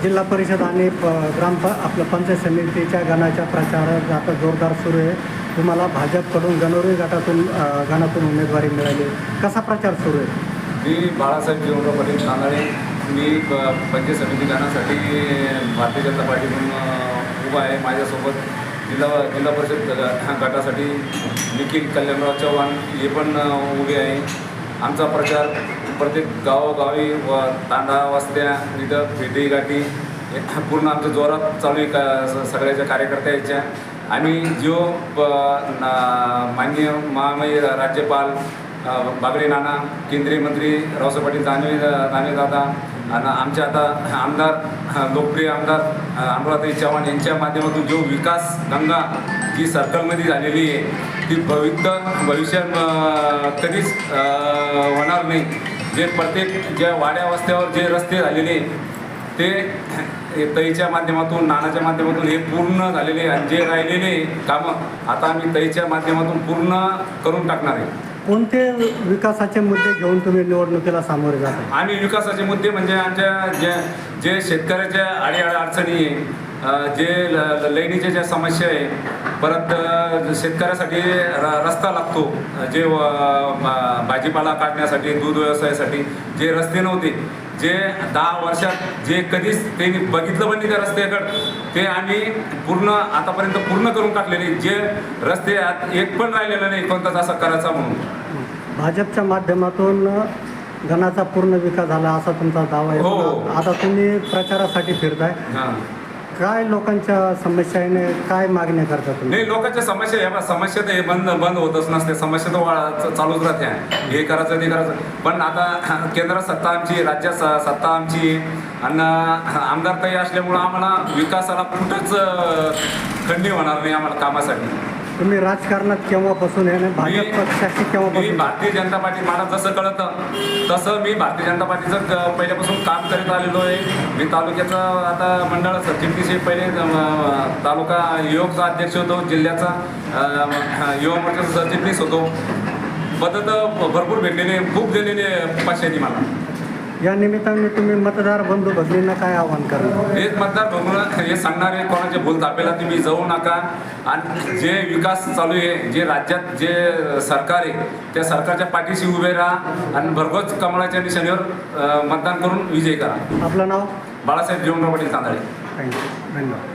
जिल्हा परिषद आणि आपल्या पंचायत समितीच्या गणाच्या प्रचारात आता जोरदार सुरू आहे. तुम्हाला भाजपकडून गणोरी गणातून उमेदवारी मिळाली. कसा प्रचार सुरू आहे? मी बाळासाहेब जीवनराव पाटील तांदळे. मी पंचायत समिती गणासाठी भारतीय जनता पार्टीतून उभा आहे. माझ्यासोबत जिल्हा परिषद गटासाठी निखिल कल्याणराव चव्हाण हे पण उभे आहे. आमचा प्रचार प्रत्येक गावोगावी व तांडा वस्त्या इथं भेटी गाठी पूर्ण आमच्या जोरात चालू आहे सगळ्याच्या कार्यकर्त्याच्या. आम्ही जो माननीय महामहिम राज्यपाल बागडे नाना, केंद्रीय मंत्री रावसाहेब पाटील दादा आणि आमचे आता आमदार लोकप्रिय आमदार अनुराधाताई चव्हाण यांच्या माध्यमातून जो विकास गंगा जी सर्कलमध्ये झालेली आहे ती भविष्यात कधीच होणार नाही. जे प्रत्येक ज्या वाड्या वस्त्यावर जे रस्ते झालेले ते तईच्या माध्यमातून नानाच्या माध्यमातून हे पूर्ण झालेले आणि जे राहिलेले कामं आता आम्ही तईच्या माध्यमातून पूर्ण करून टाकणार आहे. कोणते विकासाचे मुद्दे घेऊन तुम्ही निवडणुकीला सामोरे जाता? आम्ही विकासाचे मुद्दे म्हणजे आमच्या जे शेतकऱ्याच्या अडचणी आहे, जे लैणीच्या ज्या समस्या आहे, परत शेतकऱ्यासाठी रस्ता लागतो, जे भाजीपाला काढण्यासाठी दूध व्यवसायासाठी जे रस्ते नव्हते, जे 10 वर्षात जे कधीच त्यांनी बघितलं पण नाही त्या रस्त्याकडं ते आम्ही पूर्ण आतापर्यंत पूर्ण करून टाकलेले. जे रस्ते एक पण राहिलेलं नाही कोणताच असा करायचा म्हणून. भाजपच्या माध्यमातून गणाचा पूर्ण विकास झाला असा तुमचा दावा आहे. हो. आता तुम्ही प्रचारासाठी फिरताय. काय लोकांच्या समस्याने काय मागण्या करता तुम्ही? नाही, लोकांच्या समस्या तर हे बंद होतच नसते. समस्या तर चालूच राहते. हे करायचं ते करायचं. पण आता केंद्रात सत्ता आमची, राज्यात सत्ता आमची आणि आमदार ताई असल्यामुळं आम्हाला विकासाला कुठंच खंडी होणार नाही आम्हाला कामासाठी. तुम्ही राजकारणात केव्हापासून आहे? भाजप पक्षाशी केव्हापासून? मी भारतीय जनता पार्टी, मला जसं कळतं तसं मी भारतीय जनता पार्टीचं पहिल्यापासून काम करत आलेलो आहे. मी तालुक्याचा आता मंडळ सरचिटणीस, पहिले तालुका युवकचा अध्यक्ष होतो, जिल्ह्याचा युवा मोर्चाचा सरचिटणीस होतो. पदत भरपूर भेटलेले, खूप दिलेले पक्षांनी मला. या निमित्ताने तुम्ही मतदार बंधू भगिनींना काय आवाहन करणार? हेच मतदार बघून हे सांगणारे कोणाचे भूल तापेला तुम्ही जाऊ नका आणि जे विकास चालू आहे, जे राज्यात जे सरकार आहे त्या सरकारच्या पाठीशी उभे राहा आणि भरघोस कमळाच्या निशाणीवर मतदान करून विजय करा. आपलं नाव? बाळासाहेब जीवनराव पाटील तांदळे. थँक्यू. धन्यवाद.